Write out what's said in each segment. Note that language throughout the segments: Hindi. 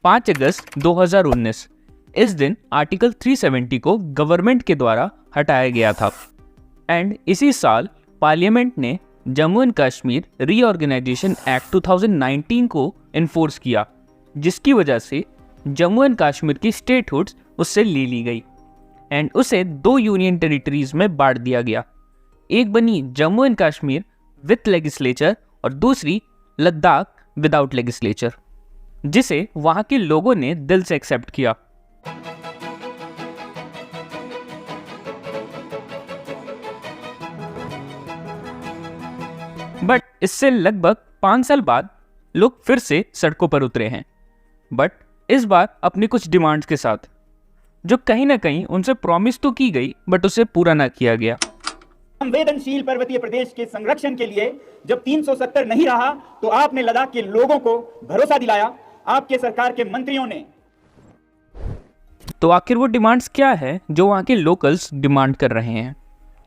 5 अगस्त 2019। इस दिन आर्टिकल 370 को गवर्नमेंट के द्वारा हटाया गया था एंड इसी साल पार्लियामेंट ने Jammu and Kashmir reorganisation act 2019 को इन्फोर्स किया, जिसकी वजह से जम्मू एंड कश्मीर की स्टेटहुड उससे ले ली गई एंड उसे 2 यूनियन टेरिटरीज में बांट दिया गया। एक बनी Jammu and Kashmir with legislature और दूसरी लद्दाख विदाउट लेजिस्लेचर, जिसे वहां के लोगों ने दिल से एक्सेप्ट किया। बट इससे लगभग 5 साल बाद लोग फिर से सड़कों पर उतरे हैं, बट इस बार अपनी कुछ डिमांड्स के साथ, जो कहीं ना कहीं उनसे प्रॉमिस तो की गई बट उसे पूरा ना किया गया। संवेदनशील पर्वतीय प्रदेश के संरक्षण के लिए जब 370 नहीं रहा तो आपने लद्दाख के लोगों को भरोसा दिलाया, आपके सरकार के मंत्रियों ने। तो आखिर वो डिमांड्स क्या है जो वहाँ के लोकल्स डिमांड कर रहे हैं?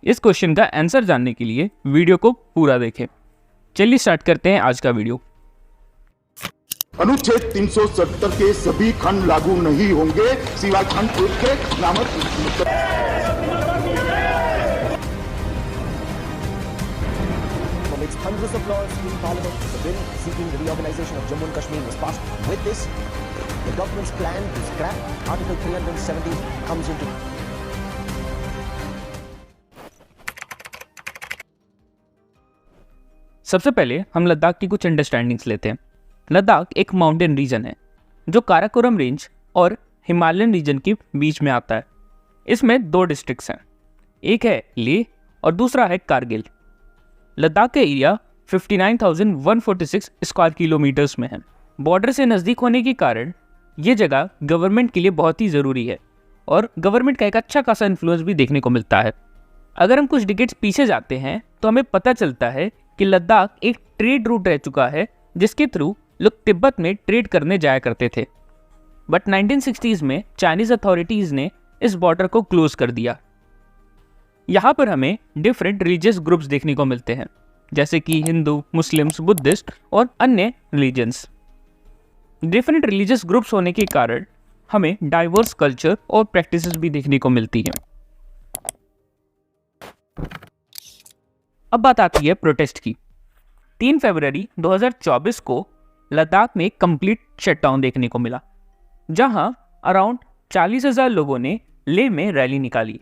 इस क्वेश्चन का आंसर जानने के लिए वीडियो को पूरा देखें। चलिए स्टार्ट करते हैं आज का वीडियो। अनुच्छेद 370 के सभी खंड लागू नहीं होंगे सिवाय खंड 1 के नामक। Amidst hundreds of laws in Parliament, the bill seeking the reorganization of Jammu and Kashmir was passed. With this, the government's plan to scrap Article 370 comes into. सबसे पहले हम लद्दाख की कुछ अंडरस्टैंडिंग्स लेते हैं। लद्दाख एक माउंटेन रीजन है जो काराकोरम रेंज और हिमालयन रीजन के बीच में आता है। इसमें 2 डिस्ट्रिक्ट्स हैं, एक है लेह और दूसरा है कारगिल। लद्दाख का एरिया 59,146 स्क्वायर किलोमीटर्स में है। बॉर्डर से नज़दीक होने के कारण ये जगह गवर्नमेंट के लिए बहुत ही ज़रूरी है और गवर्नमेंट का एक अच्छा खासा इन्फ्लुएंस भी देखने को मिलता है। अगर हम कुछ डिकेड्स पीछे जाते हैं तो हमें पता चलता है कि लद्दाख एक ट्रेड रूट रह चुका है जिसके थ्रू लोग तिब्बत में ट्रेड करने जाया करते थे। बट 1960s में चाइनीज़ अथॉरिटीज़ ने इस बॉर्डर को क्लोज कर दिया। यहाँ पर हमें डिफरेंट रिलीजियस ग्रुप्स देखने को मिलते हैं, जैसे कि हिंदू, मुस्लिम्स, बुद्धिस्ट और अन्य रिलीजन्स। डिफरेंट रिलीजियस ग्रुप्स होने के कारण हमें डाइवर्स कल्चर और प्रैक्टिसेस भी देखने को मिलती हैं। अब बात आती है प्रोटेस्ट की। 3 फरवरी 2024 को लद्दाख में कंप्लीट शटडाउन देखने को मिला, जहां अराउंड 40,000 लोगों ने लेह में रैली निकाली,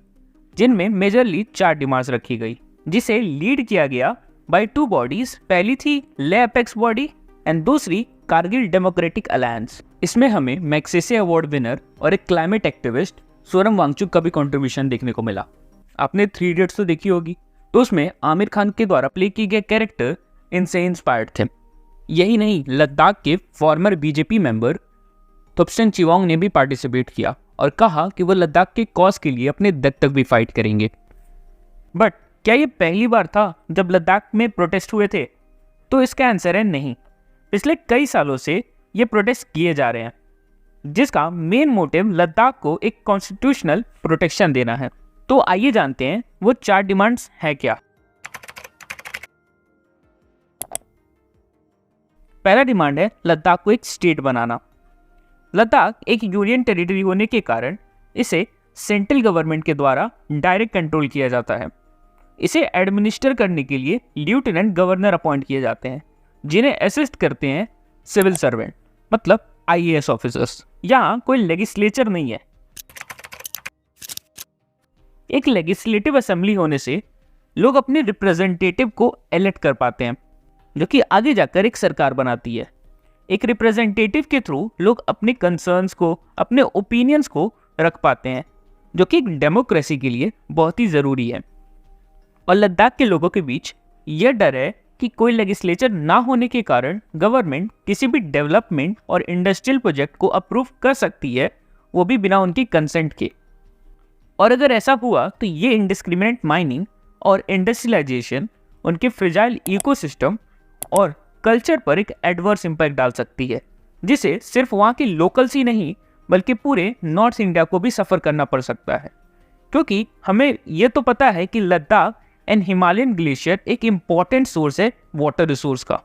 जिनमें मेजरली 4 डिमांड्स रखी गई, जिसे लीड किया गया बाय 2 बॉडीज। पहली थी लेह अपेक्स बॉडी एंड दूसरी कारगिल डेमोक्रेटिक अलायंस। इसमें हमें मैग्सेसे अवार्ड विनर और एक क्लाइमेट एक्टिविस्ट सोनम वांगचुक का भी कंट्रीब्यूशन देखने को मिला। आपने 3 इडियट्स तो देखी होगी, तो उसमें आमिर खान के द्वारा प्ले किए गए कैरेक्टर इनसे इंस्पायर्ड थे। यही नहीं, लद्दाख के फॉर्मर बीजेपी मेंबर थुप्सेन चिवांग ने भी पार्टिसिपेट किया और कहा कि वो लद्दाख के कॉज के लिए अपने दम तक भी फाइट करेंगे। बट क्या ये पहली बार था जब लद्दाख में प्रोटेस्ट हुए थे? तो इसका आंसर है नहीं। पिछले कई सालों से ये प्रोटेस्ट किए जा रहे हैं, जिसका मेन मोटिव लद्दाख को एक कॉन्स्टिट्यूशनल प्रोटेक्शन देना है। तो आइए जानते हैं वो 4 डिमांड्स है क्या। पहला डिमांड है लद्दाख को एक स्टेट बनाना। लद्दाख एक यूनियन टेरिटरी होने के कारण इसे सेंट्रल गवर्नमेंट के द्वारा डायरेक्ट कंट्रोल किया जाता है। इसे एडमिनिस्टर करने के लिए लेफ्टिनेंट गवर्नर अपॉइंट किए जाते हैं, जिन्हें असिस्ट करते हैं सिविल सर्वेंट, मतलब IAS ऑफिसर्स। यहाँ कोई लेजिस्लेचर नहीं है। एक लेजिस्लेटिव असेंबली होने से लोग अपने रिप्रेजेंटेटिव को इलेक्ट कर पाते हैं, जो कि आगे जाकर एक सरकार बनाती है। एक रिप्रेजेंटेटिव के थ्रू लोग अपने कंसर्न्स को, अपने ओपिनियंस को रख पाते हैं, जो कि एक डेमोक्रेसी के लिए बहुत ही ज़रूरी है। और लद्दाख के लोगों के बीच यह डर है कि कोई लेजिस्लेचर ना होने के कारण गवर्नमेंट किसी भी डेवलपमेंट और इंडस्ट्रियल प्रोजेक्ट को अप्रूव कर सकती है, वो भी बिना उनकी कंसेंट के। और अगर ऐसा हुआ तो ये इंडिस्क्रिमिनेट माइनिंग और इंडस्ट्रियलाइजेशन उनके फ्रेजाइल इकोसिस्टम और कल्चर पर एक एडवर्स इम्पैक्ट डाल सकती है, जिसे सिर्फ वहाँ के लोकल्स ही नहीं बल्कि पूरे नॉर्थ इंडिया को भी सफ़र करना पड़ सकता है। क्योंकि हमें ये तो पता है कि लद्दाख एंड हिमालयन ग्लेशियर एक इम्पॉर्टेंट सोर्स है वाटर रिसोर्स का।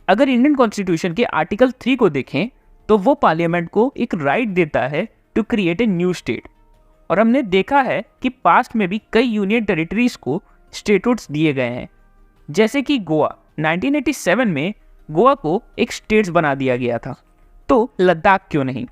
अगर इंडियन कॉन्स्टिट्यूशन के आर्टिकल 3 को देखें तो वो पार्लियामेंट को एक राइट देता है to create a new state. और हमने देखा है कि पास्ट में भी कई यूनियन टेरिटरीज को स्टेटहुड्स दिए गए हैं, जैसे कि गोवा 1987 में गोवा को एक स्टेट्स बना दिया गया था। तो लद्दाख क्यों नहीं?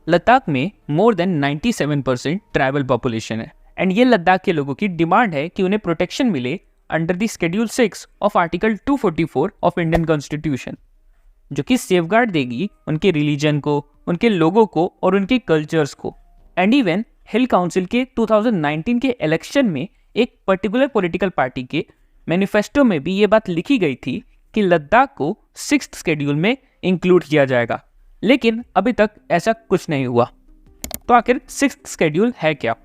लद्दाख में मोर देन 97% ट्राइबल पॉपुलेशन है एंड ये लद्दाख के लोगों की डिमांड है कि उन्हें प्रोटेक्शन मिले under the schedule 6 of article 244 of Indian constitution, जो कि सेफगार्ड देगी उनके रिलीजन को, उनके लोगों को और उनके कल्चर्स को। एंड इवन हिल काउंसिल के 2019 के इलेक्शन में एक पर्टिकुलर पॉलिटिकल पार्टी के मैनिफेस्टो में भी ये बात लिखी गई थी कि लद्दाख को 6th शेड्यूल में इंक्लूड किया जाएगा, लेकिन अभी तक ऐसा कुछ नहीं हुआ। तो आखिर 6th शेड्यूल है क्या?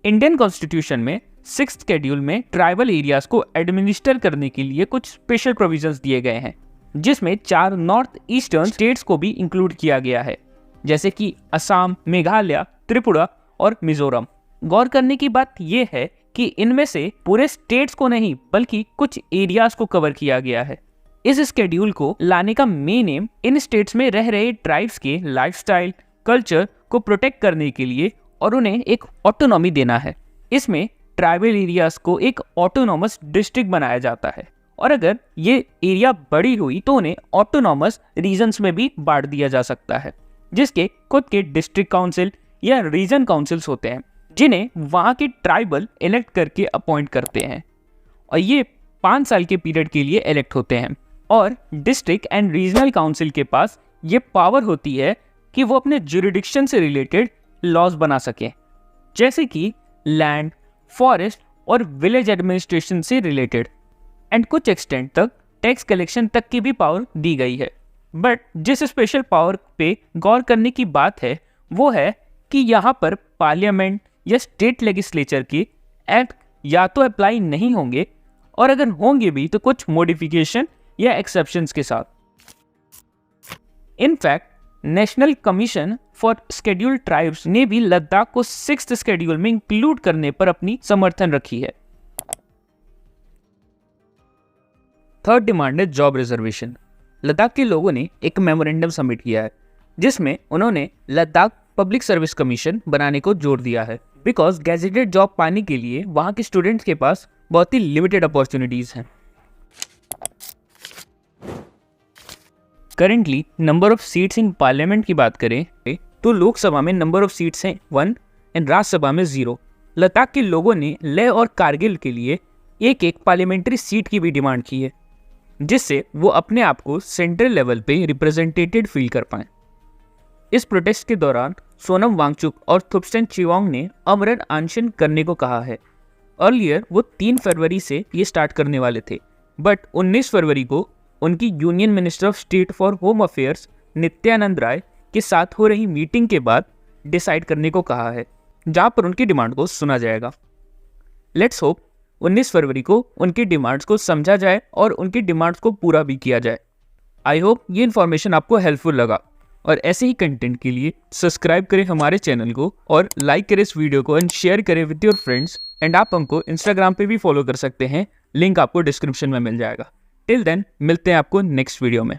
इंडियन कॉन्स्टिट्यूशन में 6th शेड्यूल में ट्राइबल एरियाज को एडमिनिस्टर करने के लिए कुछ स्पेशल प्रोविजंस दिए गए हैं, जिसमें 4 नॉर्थ ईस्टर्न स्टेट्स को भी इंक्लूड किया गया है, जैसे कि असम, मेघालय, त्रिपुरा और मिजोरम। गौर करने की बात यह है कि इनमें से पूरे स्टेट्स को नहीं बल्कि कुछ एरियाज को कवर किया गया है। इस शेड्यूल को लाने का मेन एम इन स्टेट्स में रह रहे ट्राइब्स के लाइफस्टाइल, कल्चर को प्रोटेक्ट करने के लिए और उन्हें एक ऑटोनॉमी देना है। इसमें ट्राइबल एरियाज को एक ऑटोनॉमस डिस्ट्रिक्ट बनाया जाता है और अगर ये एरिया बड़ी हुई तो उन्हें ऑटोनॉमस रीजन्स में भी बांट दिया जा सकता है, जिसके खुद के डिस्ट्रिक्ट काउंसिल या रीजन काउंसिल्स होते हैं, जिन्हें वहाँ के ट्राइबल इलेक्ट करके अपॉइंट करते हैं और ये 5 साल के पीरियड के लिए इलेक्ट होते हैं। और डिस्ट्रिक्ट एंड रीजनल काउंसिल के पास ये पावर होती है कि वो अपने जुरिडिक्शन से रिलेटेड लॉज बना सकें, जैसे कि लैंड, फॉरेस्ट और विलेज एडमिनिस्ट्रेशन से रिलेटेड, एंड कुछ एक्सटेंट तक टैक्स कलेक्शन तक की भी पावर दी गई है। बट जिस स्पेशल पावर पे गौर करने की बात है वो है कि यहाँ पर पार्लियामेंट या स्टेट लेजिस्लेचर के एक्ट या तो अप्लाई नहीं होंगे और अगर होंगे भी तो कुछ मॉडिफिकेशन या एक्सेप्शंस के साथ। In fact national commission for scheduled tribes ने भी लद्दाख को 6th शेड्यूल में इंक्लूड करने पर अपनी समर्थन रखी है। थर्ड डिमांड है जॉब रिजर्वेशन। लद्दाख के लोगों ने एक मेमोरेंडम सबमिट किया है जिसमें उन्होंने लद्दाख पब्लिक सर्विस कमीशन बनाने को जोर दिया है, बिकॉज गैजेटेड जॉब पाने के लिए वहाँ के स्टूडेंट्स के पास बहुत ही लिमिटेड अपॉर्चुनिटीज हैं। Currently number of seats in parliament की बात करें तो लोकसभा में नंबर ऑफ सीट्स हैं 1 एंड राज्यसभा में 0। लद्दाख के लोगों ने लेह और कारगिल के लिए एक पार्लियामेंट्री सीट की भी डिमांड की है, जिससे वो अपने आप को सेंट्रल लेवल पे रिप्रेजेंटेटेड फील कर पाएं। इस प्रोटेस्ट के दौरान सोनम वांगचुक और थुप्सेन चिवांग ने आमरण अनशन करने को कहा है। अर्लियर वो 3 फरवरी से ये स्टार्ट करने वाले थे, बट 19 फरवरी को उनकी union minister of state for home affairs Nityanand Rai के साथ हो रही मीटिंग के बाद डिसाइड करने को कहा है, जहां पर उनकी डिमांड को सुना जाएगा। लेट्स होप 19 फरवरी को उनकी डिमांड्स को समझा जाए और उनकी डिमांड्स को पूरा भी किया जाए। आई होप ये इन्फॉर्मेशन आपको हेल्पफुल लगा और ऐसे ही कंटेंट के लिए सब्सक्राइब करें हमारे चैनल को और लाइक करें इस वीडियो को एंड शेयर करें विद योर फ्रेंड्स। एंड आप हमको इंस्टाग्राम पे भी फॉलो कर सकते हैं, लिंक आपको डिस्क्रिप्शन में मिल जाएगा। टिल देन मिलते हैं आपको नेक्स्ट वीडियो में।